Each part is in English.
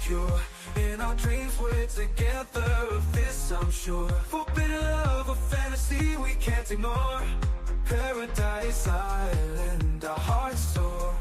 pure. In our dreams we're together, of this I'm sure. Forbidden love, a fantasy we can't ignore. Paradise Island, our hearts soar.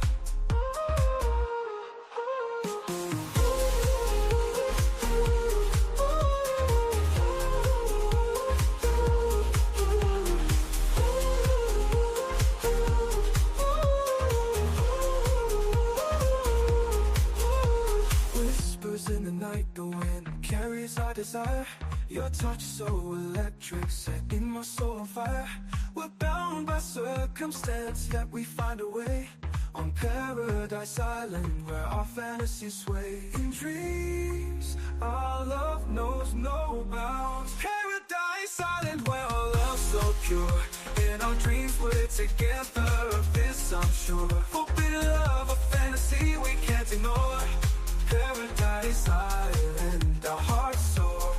In the night, the wind carries our desire. Your touch so electric, setting my soul on fire. We're bound by circumstance, yet we find a way. On Paradise Island, where our fantasies sway. In dreams, our love knows no bounds. Paradise Island, where our love's so pure. In our dreams, we're together, of this I'm sure. Forbidden love, a fantasy we can't ignore. Paradise Island, our hearts soar.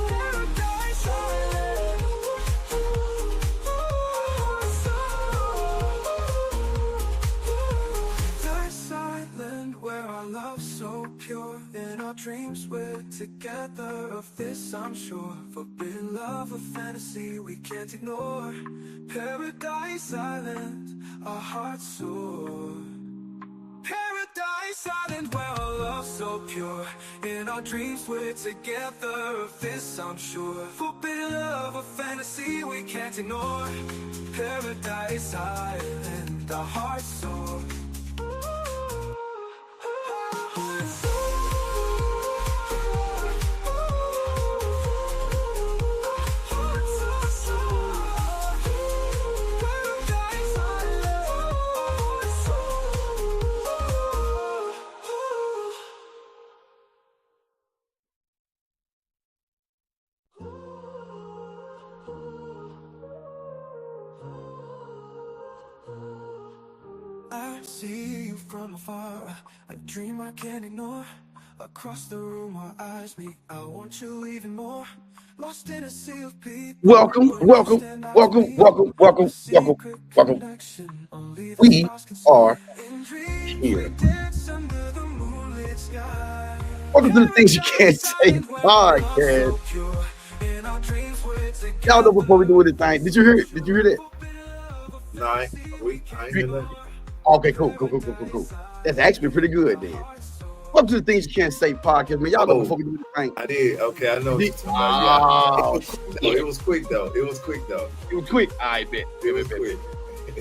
Paradise Island, Paradise Island, where our love's so pure. In our dreams we're together, of this I'm sure. Forbidden love, a fantasy we can't ignore. Paradise Island, our hearts soar. Paradise Island, where our love's so pure. In our dreams we're together, of this I'm sure. Forbidden love, a fantasy we can't ignore. Paradise Island, our hearts soar. I see you from afar, a dream I can't ignore. Across the room our eyes meet, I want you even more. Lost in a sea of people. Welcome. We are here. Welcome to the Things You Can't Say podcast. Y'all know before we do anything, did you hear it? Did you hear that? No, I ain't hear nothing. Okay, cool. That's actually pretty good then. Welcome to the Things You Can't Say podcast, man. Y'all know before we do anything. I did. Okay, I know. Oh, no, it was quick though. It was quick. I bet. It was quick.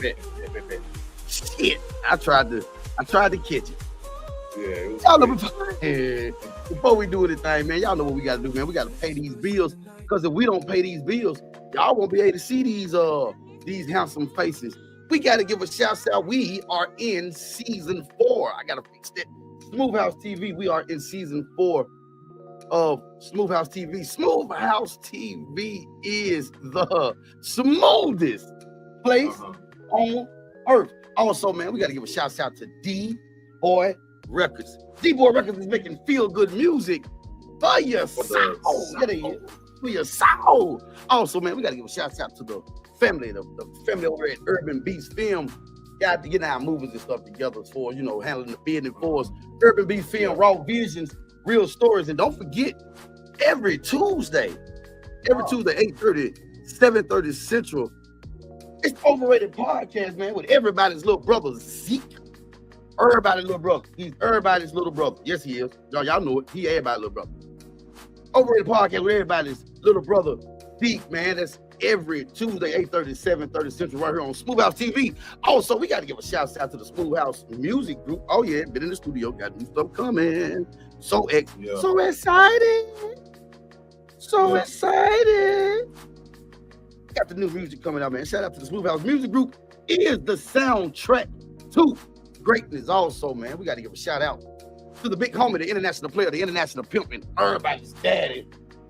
Bet. Shit, I tried to catch it. Yeah, it was y'all know quick. before we do anything, man. Y'all know what we gotta do, man. We gotta pay these bills, because if we don't pay these bills, y'all won't be able to see these handsome faces. We gotta give a shout out. We are in season 4. I gotta fix that. Smooth House TV. We are in season 4 of Smooth House TV. Smooth House TV is the smoothest place on earth. Also, man, we got to give a shout out to D-Boy Records. D-Boy Records is making feel-good music for your soul. For your soul. Also, man, we got to give a shout out to the family, the family over at Urban Beats Film. Got to get our movies and stuff together for, handling the business for us. Urban Beats Film, Raw Visions, Real Stories. And don't forget, every Tuesday, 8:30, 7:30 Central, it's Overrated Podcast, man, with everybody's little brother, Zeke. Everybody's little brother. He's everybody's little brother. Yes, he is. Y'all know it. He everybody's little brother. Overrated Podcast with everybody's little brother, Zeke, man. That's every Tuesday, 8:30, 7:30 Central, right here on Smooth House TV. Also, we got to give a shout out to the Smooth House Music Group. Oh, yeah, been in the studio, got new stuff coming. So excited. So excited. Got the new music coming out, man. Shout out to the Smooth House Music Group. It is the soundtrack to greatness. Also, man, we got to give a shout out to the big homie, the international player, the international pimping, everybody's daddy,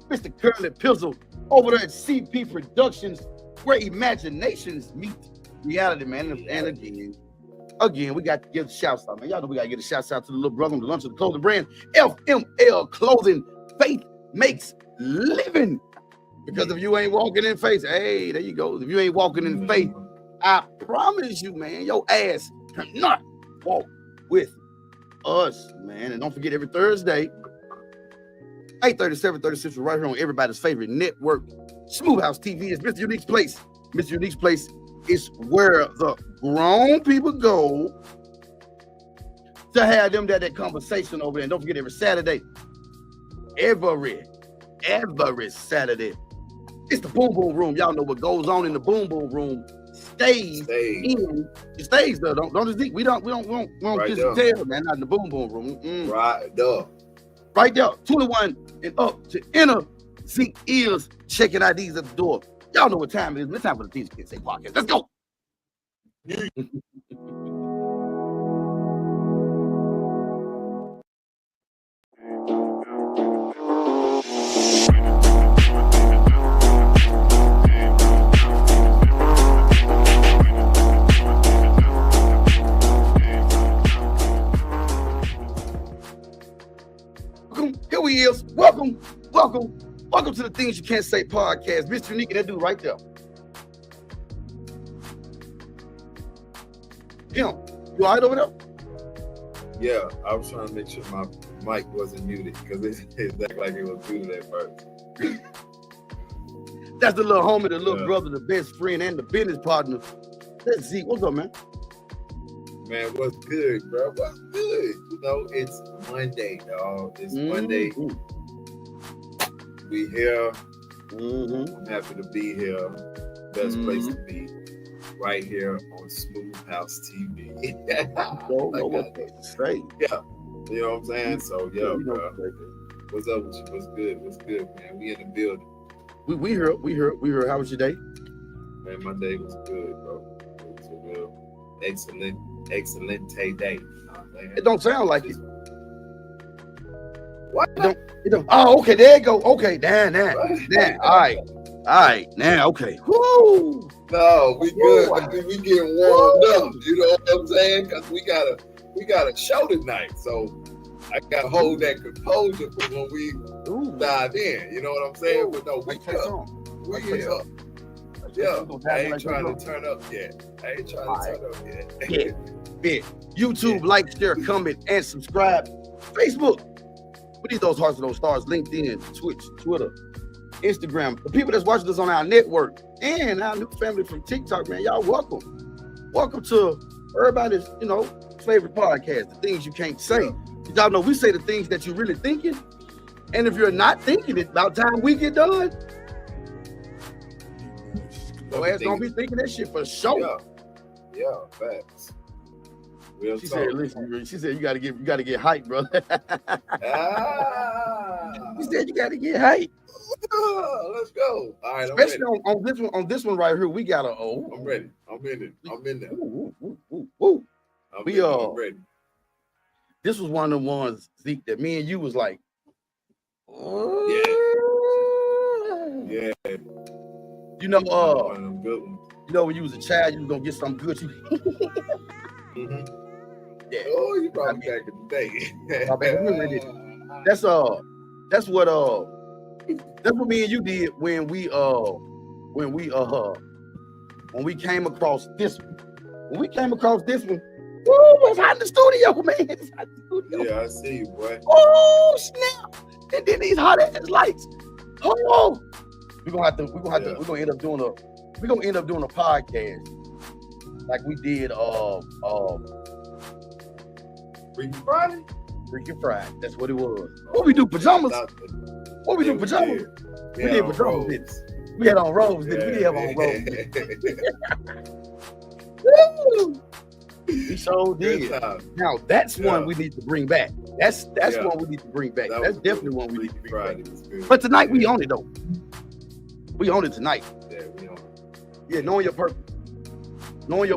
Mr. Curly Pizzle, over there at CP Productions, where imaginations meet reality, man. And again, we got to give shouts out, man. Y'all know we got to get a shout out to the little brother on the lunch of the clothing brand, FML Clothing. Faith makes living. Because if you ain't walking in faith, hey, there you go. If you ain't walking in faith, I promise you, man, your ass cannot walk with us, man. And don't forget, every Thursday, 8:30, 7:36, right here on everybody's favorite network, Smooth House TV is Mr. Unique's place. Mr. Unique's place is where the grown people go to have them that conversation over there. And don't forget, every Saturday, every Saturday, it's the Boom Boom Room. Y'all know what goes on in the Boom Boom Room stays in. It stays there. Don't just we don't Right just there. tell, man. Not in the Boom Boom Room. Right there. Right there, 21 and up to enter. Zeke is checking IDs at the door. Y'all know what time it is. It's time for the Things You Cant Say podcast. Let's go. Here we is. Welcome to the Things You Cant Say podcast. Mr. Unique, that dude right there. Him. You all right over there? Yeah, I was trying to make sure my mic wasn't muted because it acted like it was muted at first. That's the little homie, the little brother, the best friend, and the business partner. That's Zeke. What's up, man? Man, what's good, bro? What's good? You know, it's Monday, dog. It's Monday. We here. I'm happy to be here. Best place to be. Right here on Smooth House TV. Straight. Yeah. You know what I'm saying? So, yeah, bro. What's up with you? What's good? What's good, man? We in the building. We heard. How was your day? Man, my day was good, bro. It was a real excellent day. You know what I'm saying? It don't sound like it. What? It don't. Oh, okay. There you go. Okay, damn. All right. Now, okay. Woo. No, we good. We getting warmed up. You know what I'm saying? Because we got a show tonight, so I gotta hold that composure for when we dive in. You know what I'm saying? But no, we up. We up. Yeah, I ain't trying to turn up yet. Yeah. YouTube, like, share, comment, and subscribe. Facebook. We need those hearts and those stars. LinkedIn, Twitch, Twitter, Instagram. The people that's watching us on our network and our new family from TikTok, man, y'all welcome. Welcome to everybody's, favorite podcast, The Things You Can't Say. Y'all know we say the things that you're really thinking. And if you're not thinking it, about time we get done, your ass gonna be thinking that shit for sure. Yeah, facts. Real She talk. said, "Listen, she said you gotta get hyped, brother." She said you gotta get hyped. Let's go. All right, especially on this one right here, we got I'm ready. I'm in there. Woo. I'm ready. This was one of the ones, Zeke, that me and you was like, yeah. You know, one of them good ones. You know, when you was a child, you was gonna get something good. Yeah. Oh, you brought me back in the day. That's what me and you did when we came across this one. When we came across this one, it's hot in the studio, man. It's hot in the studio. Yeah, I see you, boy. Oh snap! And then these hot ass lights. Oh, we're gonna end up doing a podcast like we did Freaking Friday. That's what it was. What we do, pajamas? What we do, pajamas? We did pajamas, didn't we? We had on robes, didn't we? We have on robes. Woo! We so did. Now that's one we need to bring back. That's one we need to bring back. That's definitely one we need to bring back. But tonight we own it though. We own it tonight. Yeah, we own it. Yeah, knowing your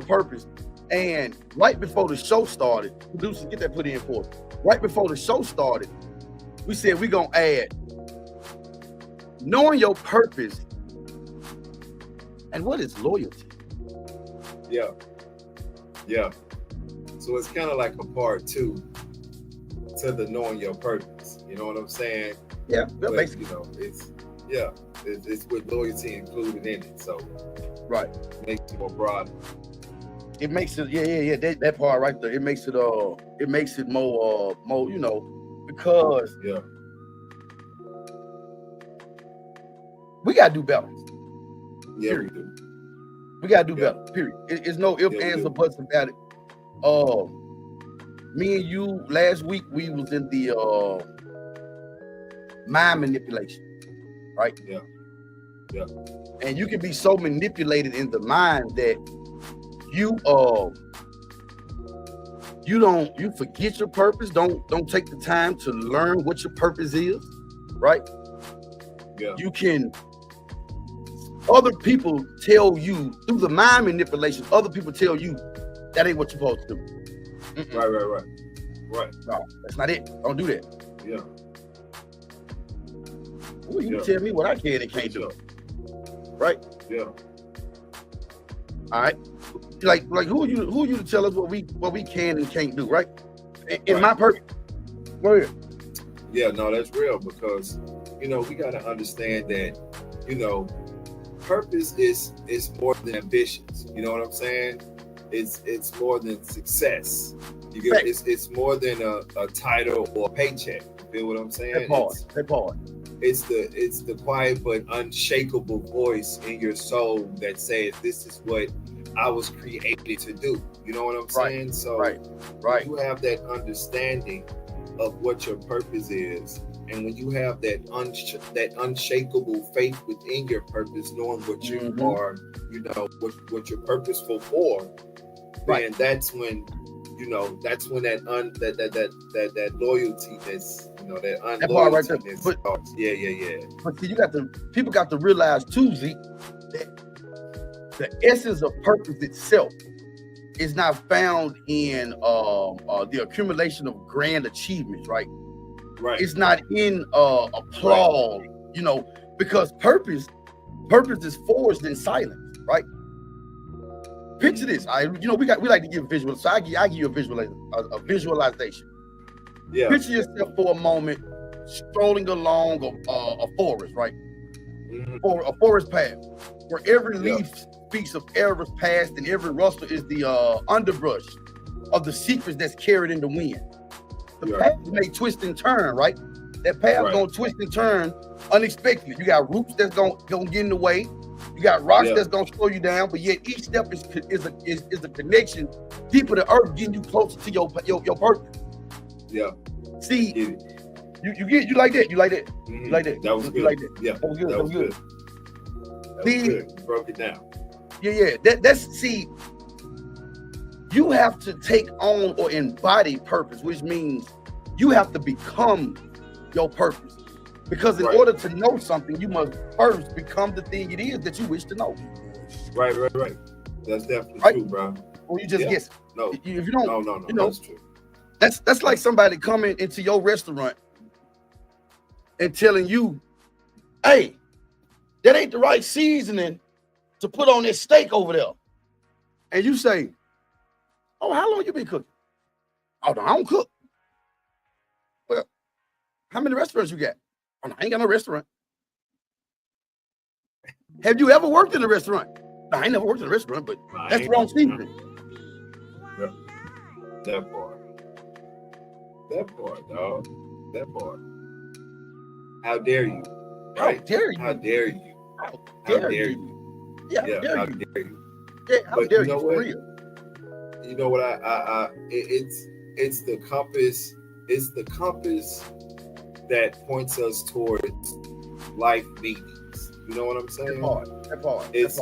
purpose. And right before the show started, producers, get that put in for us. Right before the show started, we said we're gonna add knowing your purpose and what is loyalty. Yeah. So it's kind of like a part 2 to the knowing your purpose. You know what I'm saying? Yeah, but, basically. it's Yeah, it's with loyalty included in it, so Right. it makes it more broad. It makes it, yeah. That part right there. It makes it more, because Yeah, we gotta do better. yeah, Period. we do. We gotta do Yeah. better. Period. It's no ifs, Yeah, we ands, do. or buts about it. Me and you last week we was in the mind manipulation, right? Yeah. And you can be so manipulated in the mind that you forget your purpose. Don't take the time to learn what your purpose is, right? Yeah. You can, other people tell you through the mind manipulation, other people tell you that ain't what you're supposed to do. Right. No, that's not it. Don't do that. Yeah. Ooh, you tell me what I can and can't do. Right? Yeah. All right. Like who are you to tell us what we can and can't do, right? In my purpose. Go ahead. Yeah, no, that's real, because we got to understand that purpose is more than ambitions. You know what I'm saying? It's more than success. You get it's more than a title or a paycheck. You feel what I'm saying? That part. It's the quiet but unshakable voice in your soul that says, this is what I was created to do. You know what I'm saying? So right. You have that understanding of what your purpose is, and when you have that unshakable faith within your purpose, knowing what you are, what you're purposeful for, then that's when that loyalty, that part right there. starts. Yeah. But see, people got to realize too, Zeke, that the essence of purpose itself is not found in the accumulation of grand achievements, right? Right. It's not in applause, because purpose is forged in silence, right? Picture this. We like to give visual, so I give you a visualization. Yeah. Picture yourself for a moment strolling along a forest, right? Or a forest path where every leaf speaks of eras past and every rustle is the underbrush of the secrets that's carried in the wind. The path may twist and turn, right? That path gonna twist and turn unexpectedly. You got roots that's gonna get in the way. You got rocks that's gonna slow you down, but yet each step is a connection deeper to earth, getting you closer to your purpose. Yeah. See, you like that? You like that? Mm-hmm. You like that? That was good. Like that? Yeah. That was good. That was good. You broke it down. Yeah. See, you have to take on or embody purpose, which means you have to become your purpose. Because in order to know something, you must first become the thing it is that you wish to know. Right. That's definitely true, bro. Or you just guess. No. If you don't, no. That's true. That's like somebody coming into your restaurant and telling you, hey, that ain't the right seasoning to put on this steak over there. And you say, oh, how long you been cooking? Oh, no, I don't cook. Well, how many restaurants you got? Oh, no, I ain't got no restaurant. Have you ever worked in a restaurant? No, I ain't never worked in a restaurant, but that's the wrong seasoning. Yeah. That part, dog. That part. How dare you? Right? How dare you? How dare you? How dare you? Yeah, how dare you? Yeah, how dare you? For real. You know what? It's the compass. It's the compass that points us towards life meanings. You know what I'm saying? That part. It's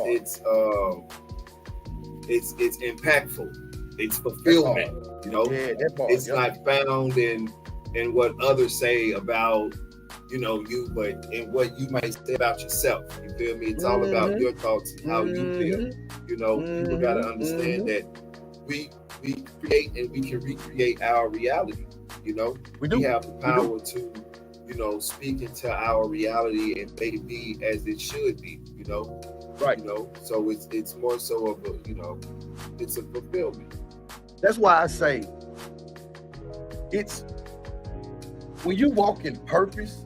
impactful. It's fulfillment. That part. It's not found in what others say about you, but in what you might say about yourself. You feel me? It's all about your thoughts and how you feel. People gotta understand that we create and we can recreate our reality. We have the power to speak into our reality and make it be as it should be. Right. So it's more so of a it's a fulfillment. That's why I say it's when you walk in purpose,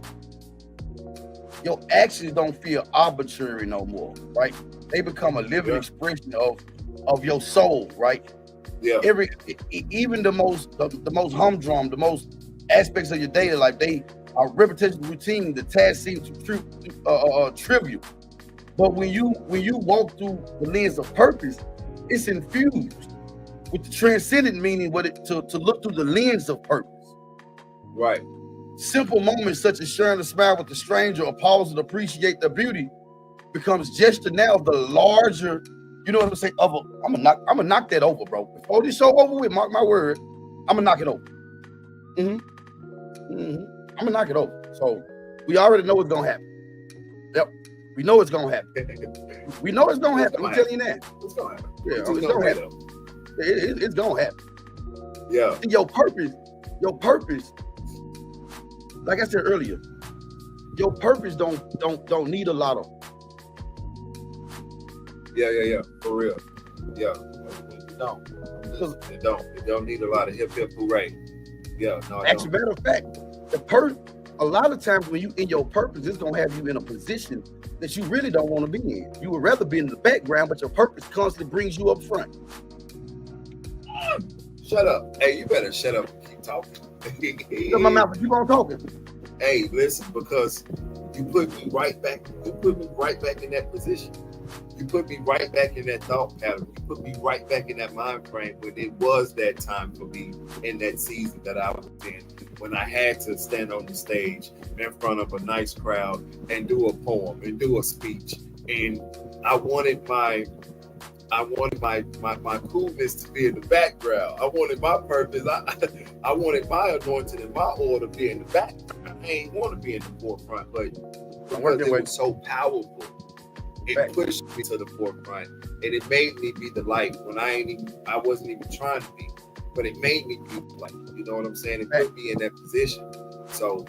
your actions don't feel arbitrary no more, right? They become a living expression of your soul, right? Yeah. Even the most humdrum, the most aspects of your daily life, they are repetition, routine. The tasks seem trivial, but when you walk through the lens of purpose, it's infused with the transcendent meaning, to look through the lens of purpose. Right. Simple moments such as sharing a smile with a stranger or pausing to appreciate the beauty becomes gesture now of the larger, you know what I'm saying? I'm gonna knock that over, bro. Before this show over with, mark my word, I'm gonna knock it over. I'm gonna knock it over. So we already know what's gonna happen. Yep, we know it's gonna happen. We know it's gonna happen. I'm telling you that. It's gonna happen. Yeah, it's gonna happen. It's gonna happen. Yeah. See, your purpose, like I said earlier, your purpose don't need a lot of. Yeah. For real. Yeah. It don't need a lot of hip hooray. Yeah. No. As a matter of fact, a lot of times when you in your purpose, it's gonna have you in a position that you really don't want to be in. You would rather be in the background, but your purpose constantly brings you up front. Shut up. Hey, you better shut up and keep talking. Shut my mouth, keep on talking. Hey, listen, because you put me right back in that position. You put me right back in that thought pattern. You put me right back in that mind frame when it was that time for me in that season that I was in, when I had to stand on the stage in front of a nice crowd and do a poem and do a speech. And I wanted my coolness to be in the background. I wanted my purpose. I wanted my anointing and my oil to be in the background. I ain't want to be in the forefront, but because it was so powerful, it pushed me to the forefront, and it made me be the light when I wasn't even trying to be, but it made me be the light. You know what I'm saying? It put me in that position. So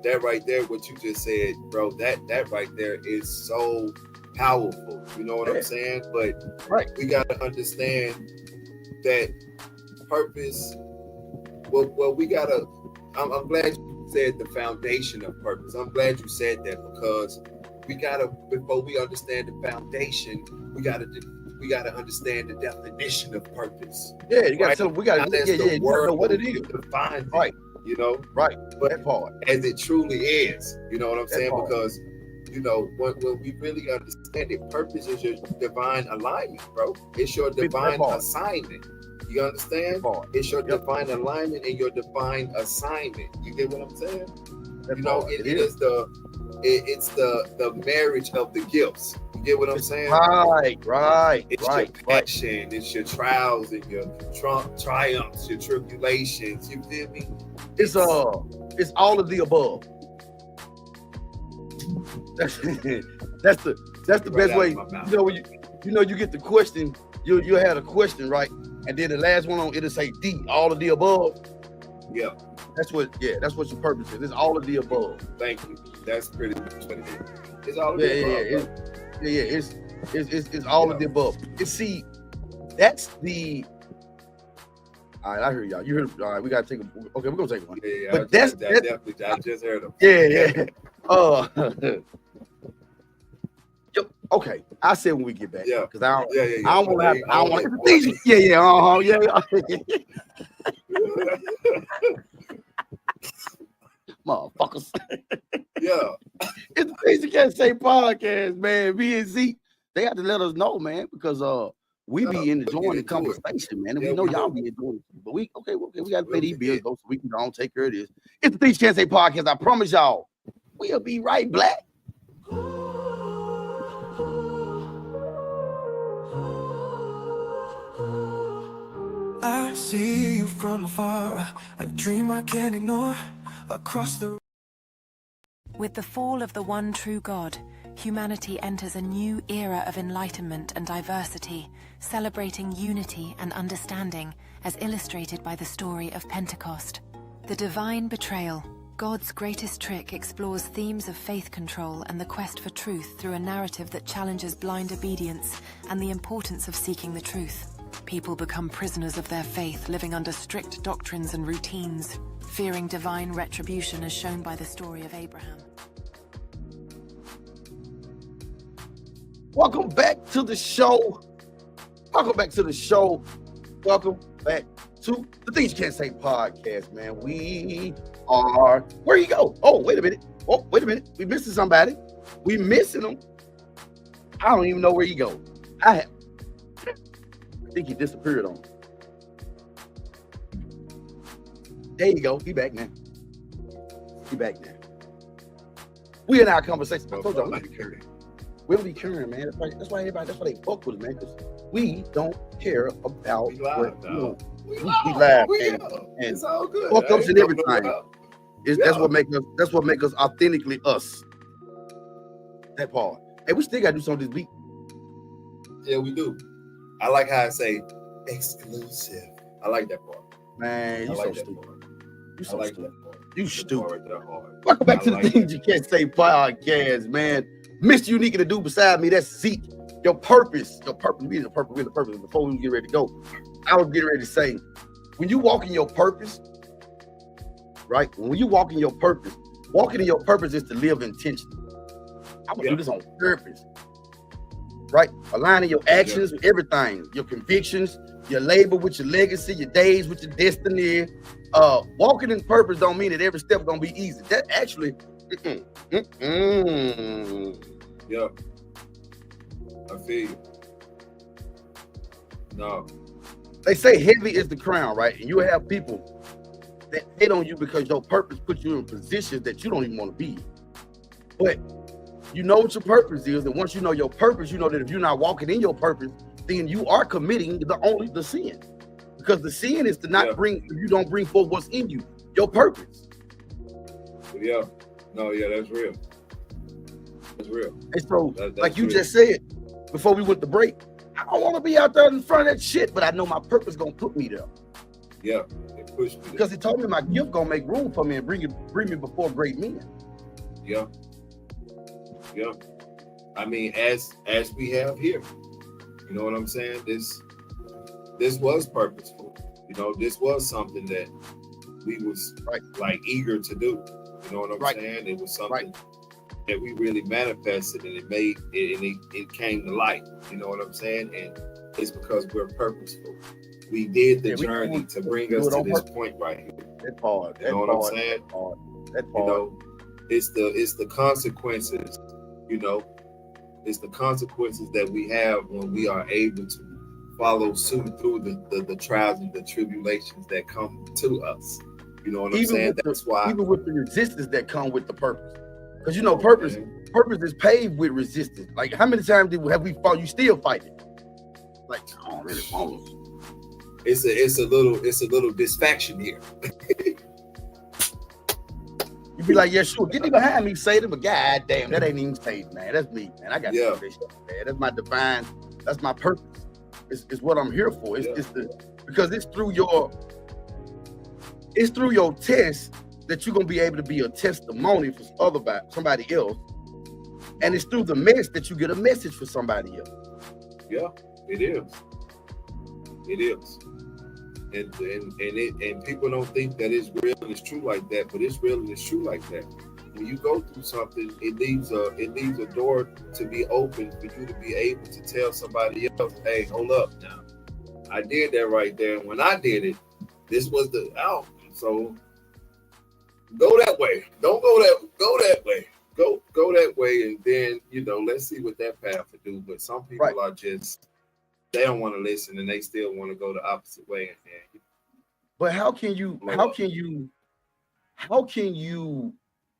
that right there, what you just said, bro, that right there is so powerful. You know what I'm saying? But we got to understand that purpose. Well, we gotta. I'm glad you said the foundation of purpose. I'm glad you said that, because we gotta, before we understand the foundation, we gotta understand the definition of purpose. Yeah, you gotta tell them. We gotta know what it is. Define it, right. You know, right. But that part, as it truly is, you know what I'm saying? Part. Because you know, when we really understand it, purpose is your divine alignment, bro. It's your divine assignment. You understand? It's your divine alignment and your divine assignment. You get what I'm saying? You know, it's the marriage of the gifts. You get what I'm saying? Right. It's your passion, it's your trials and your triumphs, your tribulations. You feel me? It's all of the above. That's the best way. You know, when you get the question, you had a question, right? And then the last one it'll say D, all of the above. Yeah. That's what your purpose is. It's all of the above. Thank you. That's pretty much what it is. It's all of the above. It's all of the above. And see, that's the. All right, I hear y'all. You heard? All right, we gotta take a. Okay, we're gonna take one. Yeah, but definitely. I just heard him. Yeah. Okay, I said when we get back. Yeah. Because I don't want to have. Motherfuckers. Yeah. It's the Things You Cant Say podcast, man. B and Z, they have to let us know, man, because we be enjoying the conversation, man. And we know y'all be enjoying it. But we got to pay these bills, so we can go and take care of this. It's the Things You Cant Say podcast. I promise y'all, we'll be right back. I see you from afar, a dream I can't ignore, across the... With the fall of the one true God, humanity enters a new era of enlightenment and diversity, celebrating unity and understanding, as illustrated by the story of Pentecost. The Divine Betrayal, God's greatest trick, explores themes of faith control and the quest for truth through a narrative that challenges blind obedience and the importance of seeking the truth. People become prisoners of their faith, living under strict doctrines and routines, fearing divine retribution as shown by the story of Abraham. Welcome back to the show. Welcome back to the show. Welcome back to the Things You Can't Say podcast, man. We are, where you go? Oh, wait a minute. We missing somebody. We missing him. I don't even know where you go. I think he disappeared on me. There you go. He back now. We in our conversation. I told y'all, we'll be caring, man. That's why they fuck with us, man. Because we don't care about We live, what we live, and it's all good. fuck ups and everything. That's what make us authentically us. That part. Hey, we still gotta do something this week. Yeah, we do. I like how I say exclusive. I like that part. Man, you so stupid. You so like stupid. that part. You stupid. That part. Welcome back I to the like Things You Can't Say podcast, man. Mr. Unique and the dude beside me, that's Zeke. Your purpose. We in the purpose. Before we get ready to go, I was getting ready to say, when you walk in your purpose, right? When you walk in your purpose, walking in your purpose is to live intentionally. I'm gonna do this on purpose, right? Aligning your actions with everything, your convictions, your labor with your legacy, your days with your destiny. Walking in purpose don't mean that every step gonna be easy. That actually, Yeah, I feel you. No, they say heavy is the crown, right? And you have people that hate on you because your purpose puts you in positions that you don't even want to be in. But you know what your purpose is, and once you know your purpose, you know that if you're not walking in your purpose, then you are committing the sin. Because the sin is to not you don't bring forth what's in you, your purpose. Yeah, no, yeah, that's real. That's real. And so, that's like you real. just said before we went to break, I don't want to be out there in front of that shit, but I know my purpose gonna put me there. Yeah, it pushed me. Because it told me my gift gonna make room for me and bring me before great men. Yeah. Yeah. I mean, as we have here, you know what I'm saying? This was purposeful. You know, this was something that we was like eager to do. You know what I'm saying? It was something that we really manifested, and it came to light. You know what I'm saying? And it's because we're purposeful. We did the journey to bring us to this point right here. That part. You know what I'm saying? That part. You know, it's the consequences. You know, it's the consequences that we have when we are able to follow suit through the trials and the tribulations that come to us. You know what I'm saying? That's why, even with the resistance that come with the purpose, because you know purpose is paved with resistance. Like how many times have we fought? You still fighting? Like I don't really want to. It's a little disfaction here. You be like, yeah, sure, get behind me, Satan, but god damn, that ain't even Satan, man. That's me, man. I got to do this shit, man. That's my divine. That's my purpose. It's what I'm here for. Because it's through your test that you're gonna be able to be a testimony for somebody else, and it's through the mess that you get a message for somebody else. Yeah, it is. It is, and people don't think that it's real and it's true like that, but it's real and it's true like that. When you go through something, it leaves a door to be open for you to be able to tell somebody else, hey, hold up now. I did that right there. And when I did it, this was the out. So go that way. Don't go that way. Go that way. And then, you know, let's see what that path will do. But some people are just, they don't want to listen and they still want to go the opposite way. And but how can you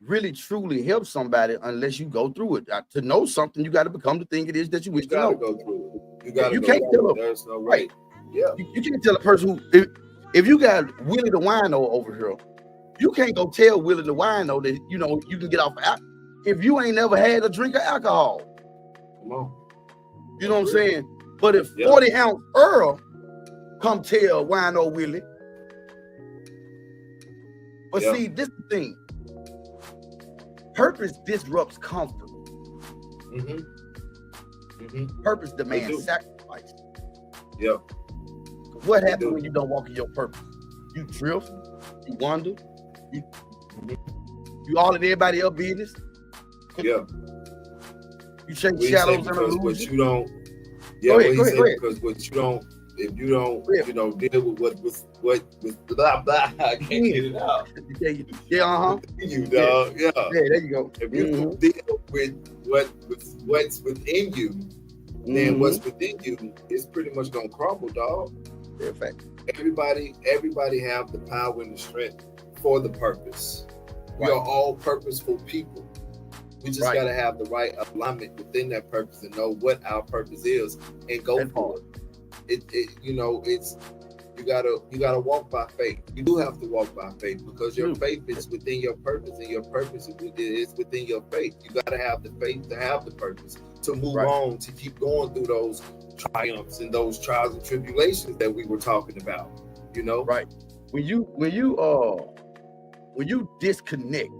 really truly help somebody unless you go through it? To know something, you got to become the thing it is that you wish to know. Go through it. You can't tell them. There's no way. Yeah. You can't tell a person who, if you got Willie the wino over here, you can't go tell Willie the wino that, you know, you can get off if you ain't never had a drink of alcohol. Come on. You know what I'm saying? But if 40 ounce Earl come tell wino Willie. But see, this is the thing. Purpose disrupts comfort. Purpose demands sacrifice. Yeah. What happens when you don't walk in your purpose? You drift, you wander, you all in everybody else's business. Yeah. You chase What he say, shadows and because what illusions. you don't, yeah, Go what ahead, he go ahead, say, go ahead. because what you don't, if you don't, Yeah. you know, deal with what blah blah, I can't get it out. Yeah, You dog, yeah. Yeah, there you go. If you don't deal with what's within you, then what's within you is pretty much gonna crumble, dog. Yeah, fact. Everybody have the power and the strength for the purpose. We Right. are all purposeful people. We just Right. gotta have the right alignment within that purpose and know what our purpose is and go That for it. You know, it's you gotta walk by faith. You do have to walk by faith because your faith is within your purpose, and your purpose is within your faith. You gotta have the faith to have the purpose, to move on, to keep going through those triumphs and those trials and tribulations that we were talking about. You know, right. When you disconnect,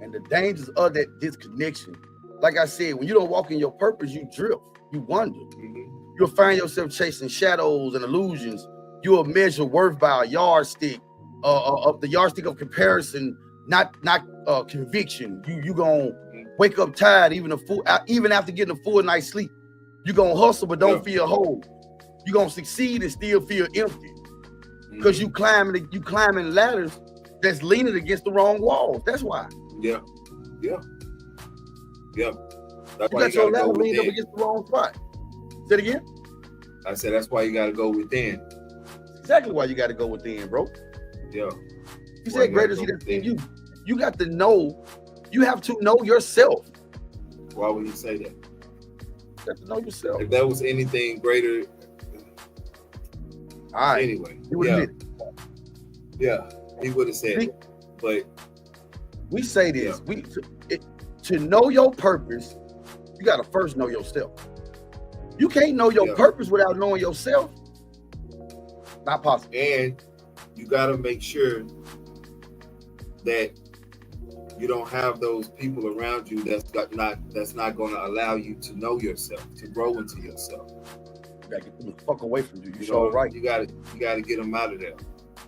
and the dangers of that disconnection, like I said, when you don't walk in your purpose, you drift, you wander. You'll find yourself chasing shadows and illusions. You'll measure worth by a yardstick, of the yardstick of comparison, not conviction. You gonna wake up tired even after getting a full night's sleep. You gonna hustle but don't feel whole. You gonna succeed and still feel empty because you climbing ladders that's leaning against the wrong walls. That's why. Yeah. That's You why got your gotta ladder go leaned up within. against the wrong spot. Say it again. I said that's why you gotta go within. Exactly why you got to go within, bro. Yeah. You said greater is he that's in you. You got to know. You have to know yourself. Why would he say that? You got to know yourself. If there was anything greater, all right. Anyway, he would have said it. But we say this: to know your purpose, you got to first know yourself. You can't know your purpose without knowing yourself. Not possible. And you got to make sure that you don't have those people around you that's not going to allow you to know yourself, to grow into yourself. You got to get them the fuck away from you. You know, right. You got to get them out of there.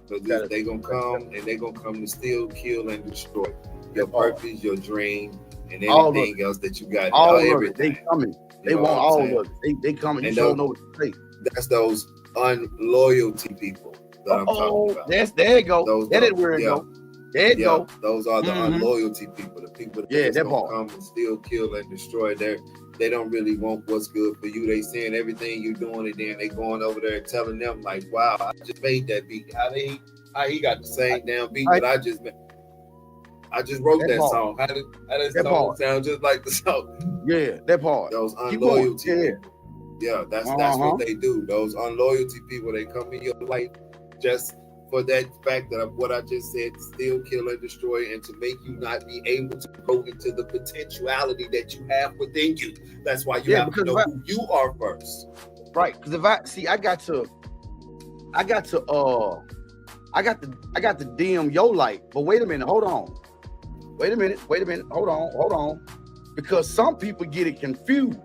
Because they're going to come and they're going to come to steal, kill, and destroy your purpose, your dream, and anything else that you got. All everything. They coming. They want all of it. They coming. You don't know what to say. That's those unloyalty people that I'm talking about. There you go. That is where it go. There you go. Those are the unloyalty people. The people that come and steal, kill, and destroy. They don't really want what's good for you. They seeing everything you're doing, and then they going over there and telling them like, "Wow, I just made that beat. How he got the same damn beat that I just made. I just wrote that song. How did that song sound just like the song?" Yeah, that part. Those unloyalty people. Yeah, that's what they do. Those unloyalty people, they come in your life just for that fact that what I just said, steal, kill, and destroy, and to make you not be able to go into the potentiality that you have within you. That's why you have to know who you are first. Right. Because if I got to dim your light. But wait a minute, hold on. Wait a minute, hold on. Because some people get it confused.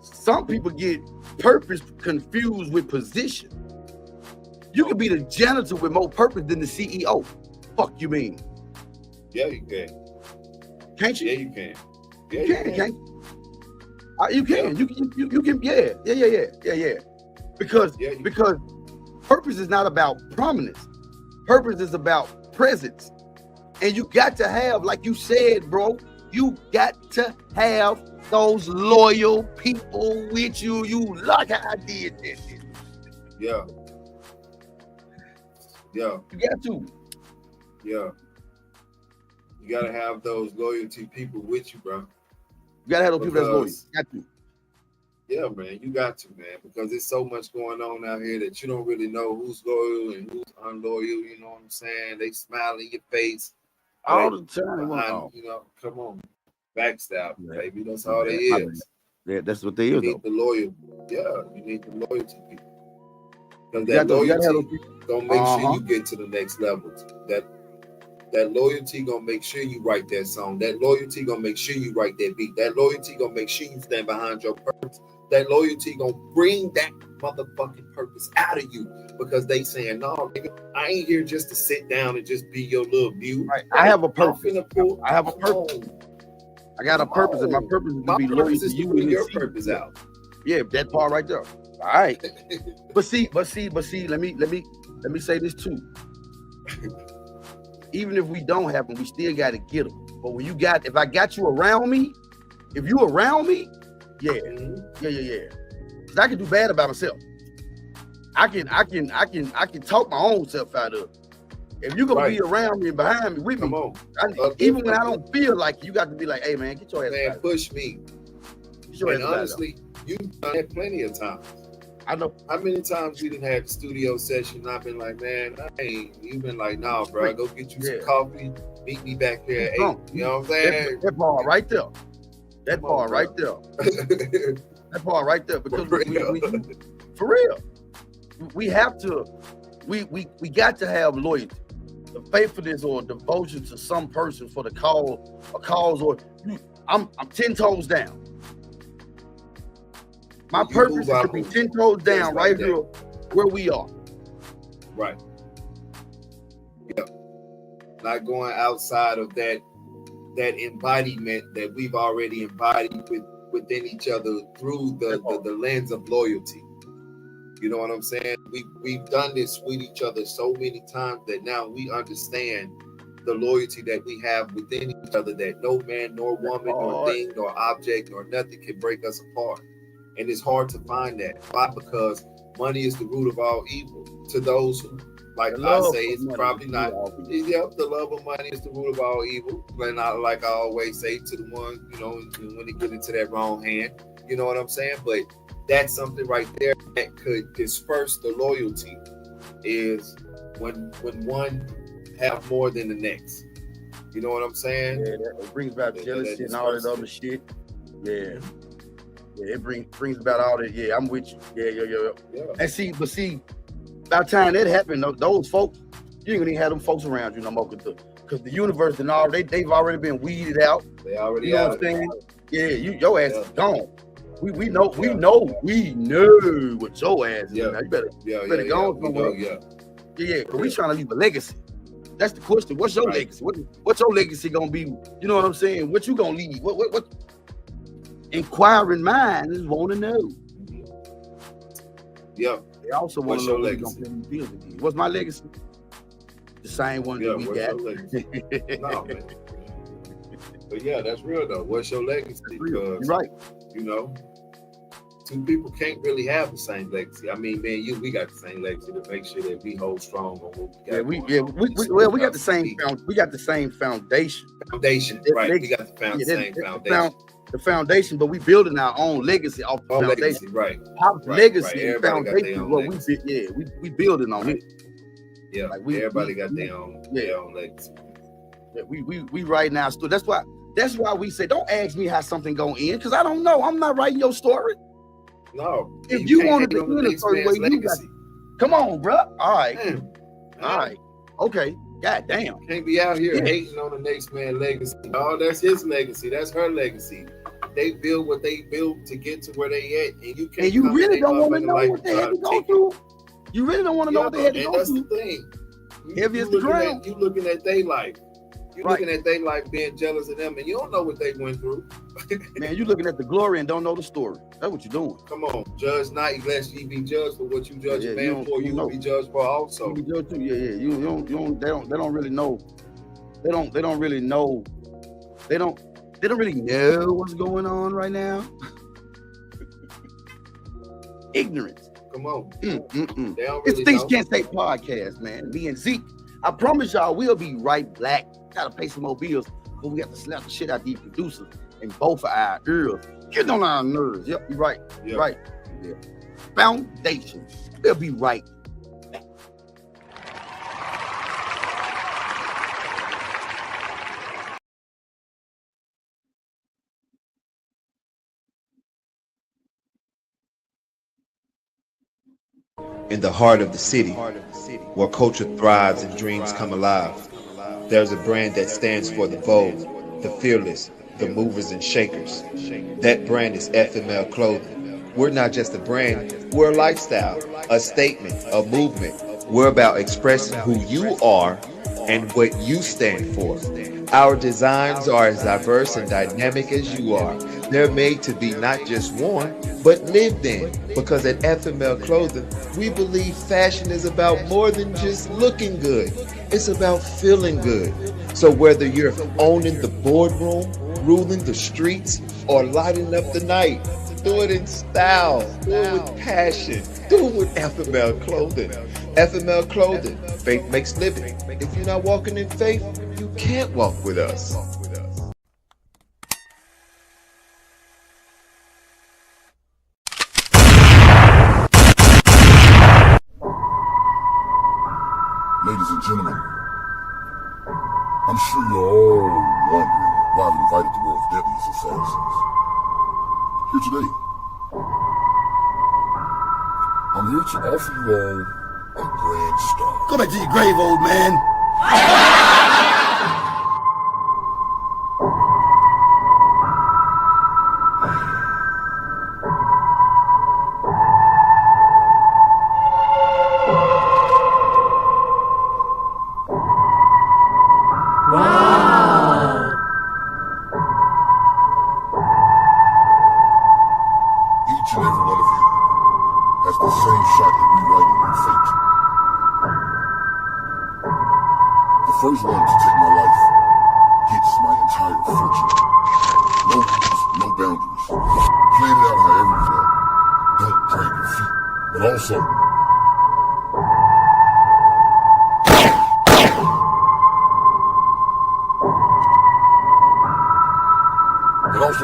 Some people get purpose confused with position. You can be the janitor with more purpose than the CEO. Fuck you mean? Yeah, you can. Can't you? Yeah, you can. Yeah, you can. You can. You can. Yeah. Because purpose is not about prominence. Purpose is about presence. And you got to have, like you said, bro, you got to have those loyal people with you. You like how I did this. Yeah. You got to. Yeah. You got to have those loyalty people with you, bro. You got to have those people that's loyal. You got to. Yeah, man, you got to, man, because there's so much going on out here that you don't really know who's loyal and who's unloyal. You know what I'm saying? They smile in your face all the time. You know, come on, backstab, baby. That's all they is. Yeah, that's what they is. You need the loyal. Yeah, you need the loyalty people. Because that loyalty gonna make sure you get to the next level. That loyalty gonna make sure you write that song. That loyalty gonna make sure you write that beat. That loyalty gonna make sure you stand behind your purpose. That loyalty gonna bring that motherfucking purpose out of you, because they saying, "No, nigga, I ain't here just to sit down and just be your little view." Right. I have a purpose. I have a purpose. I got a purpose, and my purpose is to be loyal to you. Bring your purpose out. Yeah, that part right there. All right. but see. Let me say this too. Even if we don't have them, we still got to get them. But when if I got you around me, if you around me, yeah. Cause I can do bad about myself. I can talk my own self out of it. If you're gonna be around me and behind me with me, even when I don't feel like you got to be like, hey man, get your ass out. Push me. And honestly, you've done that plenty of times. I know. How many times we didn't have a studio session and I've been like, man, you've been like, nah, bro, go get you some coffee, meet me back here at 8. You know what I'm saying? That part right there. That part right there. That part right there. Because for real. We have to, we got to have loyalty, the faithfulness or devotion to some person for the cause, or I'm 10 toes down. My purpose is to be 10 toes down right here where we are. Right. Yeah. Not going outside of that embodiment that we've already embodied within each other through the lens of loyalty. You know what I'm saying? We've done this with each other so many times that now we understand the loyalty that we have within each other, that no man, nor woman, nor thing, nor object, nor nothing can break us apart. And it's hard to find that. Why? Because money is the root of all evil. To those who, like I say, it's probably not. Yep, the love of money is the root of all evil. And like I always say to the ones, when they get into that wrong hand, you know what I'm saying? But that's something right there that could disperse the loyalty, is when one have more than the next. You know what I'm saying? Yeah, that brings about jealousy and all that other shit. Yeah. Yeah, it brings about all that. Yeah, I'm with you. Yeah. And see, by the time that happened, those folks, you ain't gonna even have them folks around you no more, because the universe and all, they've already been weeded out. They already, you know what I'm saying? Yeah, your ass is gone. We know what your ass is. Now. You better go somewhere. Yeah, because we trying to leave a legacy. That's the question. What's your legacy? What's your legacy gonna be? You know what I'm saying? What you gonna leave? What inquiring minds want to know. Yeah. They also want to know what's gonna pay these bills again. What's my legacy? The same one that we got. No, man. But yeah, that's real though. What's your legacy? Because, you're right. Two people can't really have the same legacy. I mean, man, we got the same legacy to make sure that we hold strong on what we got. We got the same we got the same foundation. Right. We got the same foundation. The foundation, but we building our own legacy off the foundation. Legacy, right. Our legacy and foundation, what we building on it. Yeah, like everybody got their own legacy. Yeah, we right now still. That's why we say, don't ask me how something gonna end, because I don't know. I'm not writing your story. No. If you wanted to end a certain way, you got. Come on, bro. All right. All right. Okay. God damn. Can't be out here hating on the next man's legacy. Oh, that's his legacy. That's her legacy. They build what they built to get to where they at, and you can't. And you really don't want to know what they had to go through. You really don't want to know what they had to go through. That's the thing. Heavy as the ground. You looking at their life. You looking at their life, being jealous of them, and you don't know what they went through. Man, you looking at the glory and don't know the story. That's what you're doing. Come on, judge not, lest ye be judged for what you judge a man for. You will be judged for also. You be judged too. They don't really know. They don't really know. They don't really know what's going on right now. Ignorance. Come on. It's Things You Cant Say podcast, man. Me and Zeke. I promise y'all we'll be right back. Gotta pay some more bills, but we got to slap the shit out these producers in both of our ears. Getting on our nerves. Yep, you're right. Yep. Right. Yeah. Foundation. We'll be right back. In the heart of the city, where culture thrives and dreams come alive, there's a brand that stands for the bold, the fearless, the movers and shakers. That brand is FML Clothing. We're not just a brand, we're a lifestyle, a statement, a movement. We're about expressing who you are and what you stand for. Our designs are as diverse and dynamic as you are. They're made to be not just worn, but lived in. Because at FML Clothing, we believe fashion is about more than just looking good. It's about feeling good. So whether you're owning the boardroom, ruling the streets, or lighting up the night, do it in style, do it with passion, do it with FML Clothing. FML Clothing, faith makes living. If you're not walking in faith, you can't walk with us. Ladies and gentlemen, I'm sure you're all wondering why I've invited the world's deadliest assassins here today. I'm here to offer you all a grand start. Go back to your grave, old man. Each and every one of you has the same shot at rewriting your fate. The first one to take my life gets my entire fortune. No rules, no boundaries. Plan it out however you want. Don't drag your feet. But also,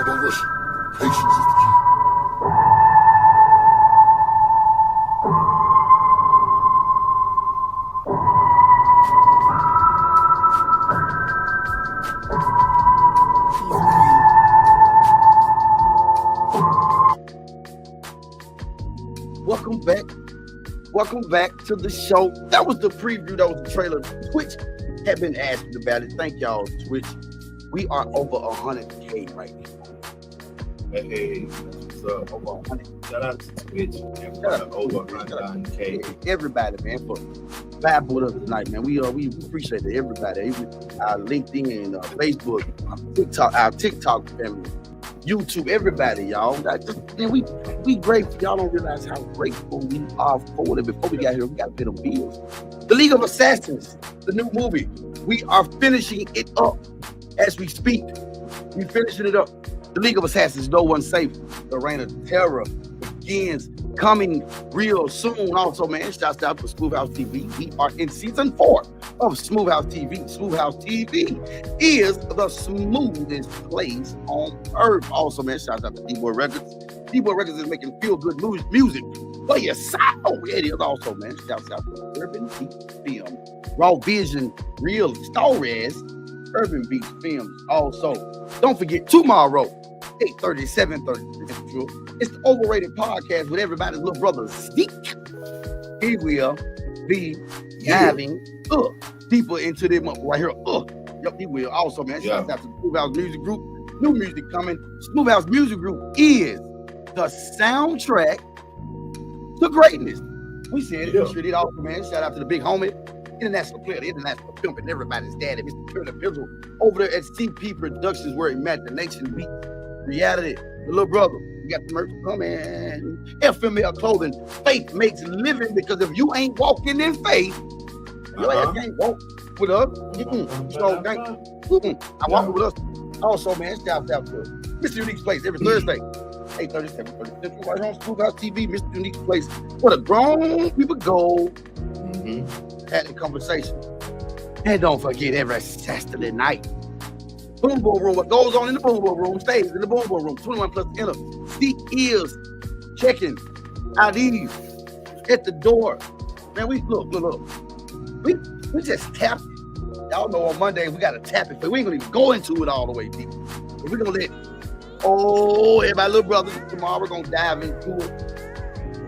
don't rush it. Patience is the key. Welcome back to the show. That was the preview. That was the trailer. Twitch had been asking about it. Thank y'all, Twitch. We are over 100K right now. Hey, so Over 100. shout out to Twitch. Over 100K. Everybody, man, for vibing with us tonight, man. We appreciate it. Everybody, our LinkedIn and Facebook, our TikTok family, YouTube, everybody, y'all. Man, we grateful. Y'all don't realize how grateful we are for it. Before we got here, we got to pay them bills. The League of Assassins, the new movie. We are finishing it up as we speak. We finishing it up. The League of Assassins, no one safe. The reign of terror begins, coming real soon. Also, man, shouts out to Smooth House TV. We are in season 4 of Smooth House TV. Smooth House TV is the smoothest place on earth. Also, man, shouts out to D-Boy Records. D-Boy Records is making feel-good music for your soul. It is also, man, shouts out to Urban Beat Film. Raw Vision, real stories. Urban Beat Films. Also, don't forget tomorrow, 8:30, 7:30. It's the Overrated Podcast with everybody's little brother Zeke. He will be diving deeper into them right here. Yep, he will. Also, man, shout out to the Smooth House Music Group. New music coming. Smooth House Music Group is the soundtrack to greatness. We said it. We sure did. Also, man, shout out to the big homie, international player, the international pimp, and everybody's daddy, Mr. Turner Pizzle, over there at CP Productions, where imagination meets reality. The little brother, we got the merch coming. FML Clothing, faith makes living, because if you ain't walking in faith, your ass can't walk with us. So, I walk with us. Also, man, shout out to Mr. Unique's Place every Thursday, 8:30, 7:30 Central, right here on Smooth House TV. Mr. Unique's Place, where the grown people go. Had a conversation. And don't forget, every Saturday night, Boom Boom Room. What goes on in the Boom Boom Room stays in the Boom Boom Room. 21 plus enter. He is checking IDs at the door. Man, we look. We just tap it. Y'all know on Monday we gotta tap it, but we ain't gonna even go into it all the way deep. But we're gonna let everybody, little brother, tomorrow we're gonna dive into it.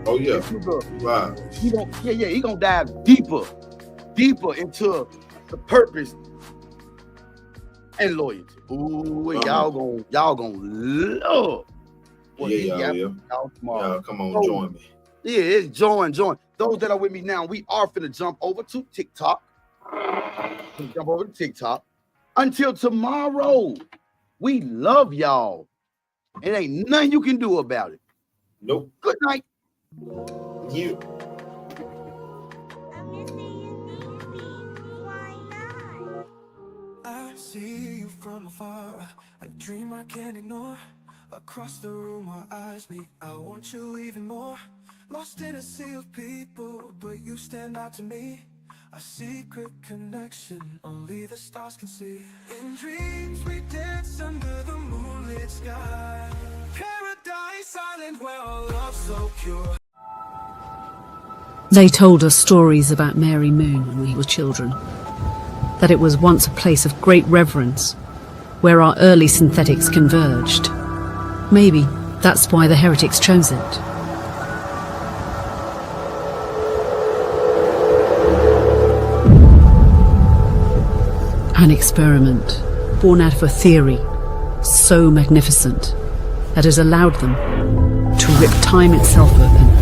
Oh yeah. Wow. He gonna dive deeper into the purpose and loyalty. Ooh, y'all gonna love what he got y'all tomorrow. Y'all come on, join me. Yeah, it's join. Those that are with me now, we are finna jump over to TikTok. Until tomorrow, we love y'all. It ain't nothing you can do about it. Nope. Good night. You. I see you from afar, a dream I can't ignore. Across the room our eyes meet, I want you even more. Lost in a sea of people, but you stand out to me. A secret connection, only the stars can see. In dreams we dance under the moonlit sky. Paradise island where our love's so pure. They told us stories about Mary Moon when we were children. That it was once a place of great reverence, where our early synthetics converged. Maybe that's why the heretics chose it. An experiment born out of a theory so magnificent that has allowed them to rip time itself open